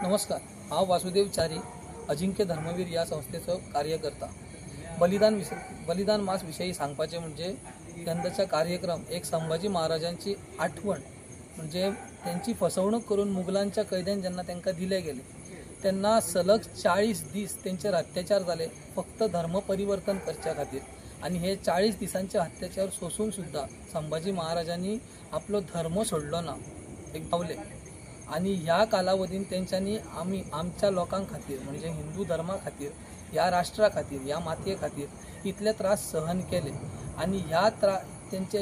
नमस्कार, हांव वासुदेव चारी, अजिंक्य धर्मवीर या संस्थेचो कार्यकर्ता। बलिदान मास विषयी सांगपाचे म्हणजे यंदाचा कार्यक्रम एक संभाजी महाराजांची आठवण म्हणजे त्यांची फसवणूक करून मुघलांच्या कैद्यान जेन्ना त्यांना दिले गेले त्यांना सलग 40 दीस त्यांचेर अत्याचार झाले फक्त धर्म परिवर्तन करच्या खातीर। आणि हे 40 दिसांचे अत्याचार सोसून सुद्धा संभाजी महाराजांनी आपलो धर्म सोडलो ना, एक पावले। आणि ह्या कालावधीन त्यांच्यानी आमच्या लोकां खातीर म्हणजे हिंदू धर्मा खातीर, या राष्ट्रा खातीर, या मातये खातीर इतले त्रास सहन केले। आणि ह्या त्यांचे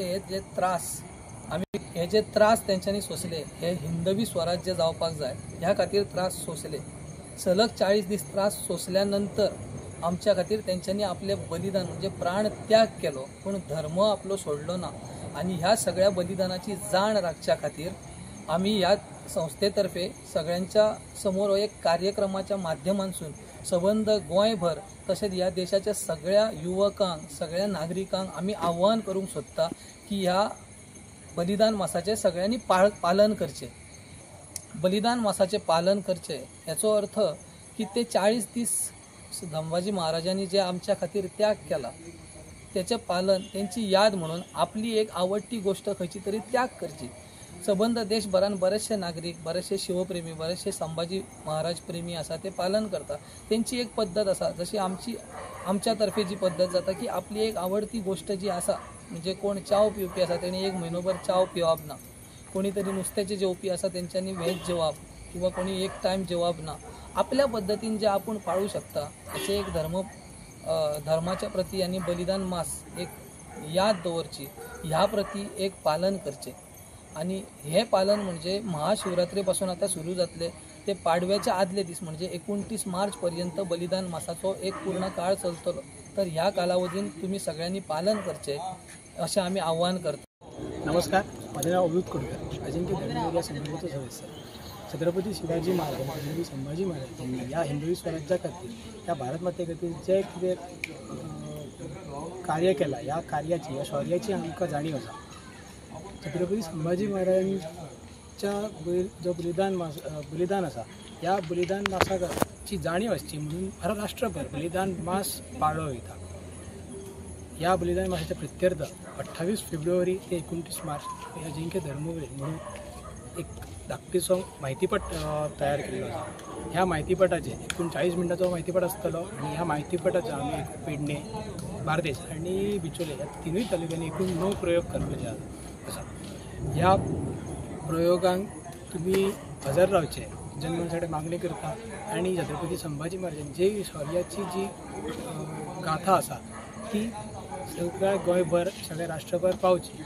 हे जे त्रास त्यांच्यानी सोसले, हे हिंदवी स्वराज्य जावपाक जाय ह्या खातीर त्रास सोसले। सलग 40 दीस त्रास सोसल्यानंतर आमच्या खातीर त्यांच्यानी आपले बलिदान म्हणजे प्राण त्याग केलो, पण धर्म आपलो सोडलो ना। आणि ह्या सगळ्या बलिदानाची जाण राखच्या खातीर आम्ही या संस्थेतर्फे सगळ्यांच्या समोर एक कार्यक्रमाच्या माध्यमांतून संबंध गोंयभर तसेच या देशाच्या सगळ्या युवकांक, सगळ्या नागरिकांक आम्ही आव्हान करूंक सोदता की ह्या बलिदान मासाचे सगळ्यांनी पालन करचे। बलिदान मासाचे पालन करचे याचो अर्थ की ते 40 दीस संभाजी महाराजांनी जे आमच्या खातीर त्याग केला त्याचे पालन, त्यांची याद म्हणून आपली एक आवडती गोष्ट खंयची तरी त्याग करची। संबंध देशभरान बरेचसे नागरिक, बरेचसे शिवप्रेमी, बरेचसे संभाजी महाराज प्रेमी आसा ते पालन करता। त्यांची एक पद्धत आसा, जशी आमच्या तर्फे जी पद्धत जाता की आपली एक आवडती गोष्ट जी आसा म्हणजे कोण चाव पिवपी आसा तेणी 1 म्हयनोभर चाव पिवप ना, कोणी तरी नुस्त्याचे जेवपी आसा तेंच्यांनी व्हेज जेवप किंवा कोणी एक टायम जेवप ना। आपल्या पद्धतीन जे आपण पाळू शकता त्याचे एक धर्माच्या प्रती आणि बलिदान मास एक याद दवरची, ह्या प्रती एक पालन करचे। आणि हे पालन म्हणजे महाशिवरात्री पासून आता सुरू जातले ते पाडव्याच्या आदले दीस म्हणजे 29 मार्च पर्यंत बलिदान मासाचो एक पूर्ण काळ चलतलो। तर ह्या कालावधीन तुम्ही सगळ्यांनी पालन करचे असे आम्ही आव्हान करतो। नमस्कार, माझे नाव अभिजित कडकर, अजिंक्य धर्मवीर या संघटनेचो सदस्य। छत्रपती शिवाजी महाराज, छत्रपती संभाजी महाराज यांनी या हिंदवी स्वराज्या खातीर, या भारत माते खातीर जे कितें कार्य केला, या कार्याची, या शौर्याची आमकां जाणीव आसा। छत्रपती संभाजी महाराजांच्या जो बलिदान आसा, या बलिदान मासाची जाणीव आसची म्हणून राष्ट्रभर बलिदान मास पाळलो वयता। या बलिदान मासाच्या प्रित्यर्थ 28 फेब्रुवारी ते 29 मार्च अजिंक्य धर्मवीर म्हणून एक धाकटीसो म्हायतीपट तयार केल्लो आसा। ह्या म्हायतीपटाचे 40 मिनटाचो म्हायतीपट आसतलो आणि ह्या म्हायतीपटाचो आमी पेडणे, बार्देस आणि बिचोले ह्या तिनूय तालुक्यांनी एकूण 9 प्रयोग करपाचे आसा। ह्या प्रयोगांक तुम्ही हजर रावचे जन्मसाठी मागणी करता आणि छत्रपती संभाजी महाराजांची जी शौर्याची जी गाथा आसा ती सगळ्या गोंयभर, सगळ्या राष्ट्रभर पावची।